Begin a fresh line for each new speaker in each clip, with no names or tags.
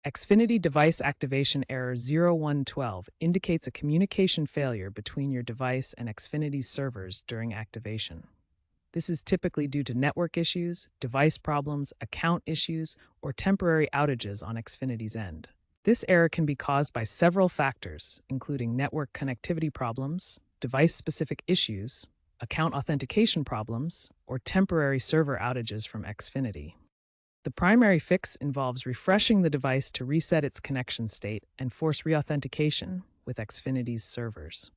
Xfinity device activation error 0112 indicates a communication failure between your device and Xfinity's servers during activation. This is typically due to network issues, device problems, account issues, or temporary outages on Xfinity's end. This error can be caused by several factors, including network connectivity problems, device-specific issues, account authentication problems, or temporary server outages from Xfinity. The primary fix involves refreshing the device to reset its connection state and force reauthentication with Xfinity's servers.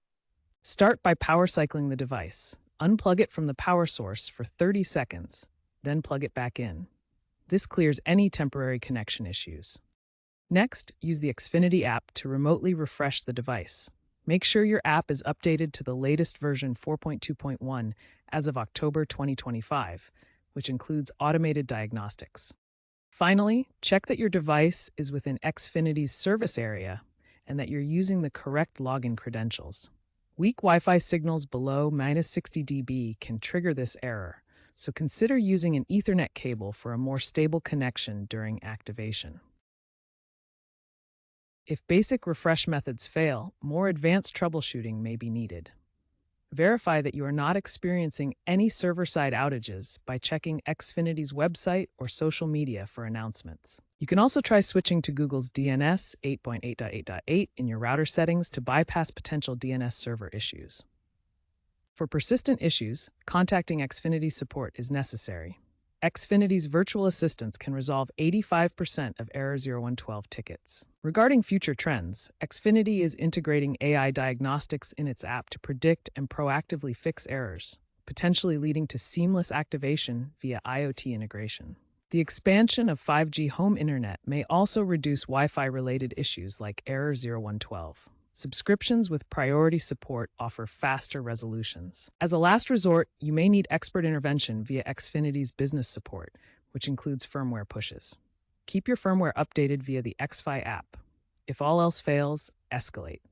Start by power cycling the device. Unplug it from the power source for 30 seconds, then plug it back in. This clears any temporary connection issues. Next, use the Xfinity app to remotely refresh the device. Make sure your app is updated to the latest version 4.2.1 as of October 2025, which includes automated diagnostics. Finally, check that your device is within Xfinity's service area and that you're using the correct login credentials. Weak Wi-Fi signals below -60 dB can trigger this error, so consider using an Ethernet cable for a more stable connection during activation. If basic refresh methods fail, more advanced troubleshooting may be needed. Verify that you are not experiencing any server-side outages by checking Xfinity's website or social media for announcements. You can also try switching to Google's DNS 8.8.8.8 in your router settings to bypass potential DNS server issues. For persistent issues, contacting Xfinity support is necessary. Xfinity's virtual assistants can resolve 85% of Error 0112 tickets. Regarding future trends, Xfinity is integrating AI diagnostics in its app to predict and proactively fix errors, potentially leading to seamless activation via IoT integration. The expansion of 5G home internet may also reduce Wi-Fi-related issues like Error 0112. Subscriptions with priority support offer faster resolutions. As a last resort, you may need expert intervention via Xfinity's business support, which includes firmware pushes. Keep your firmware updated via the XFi app. If all else fails, escalate.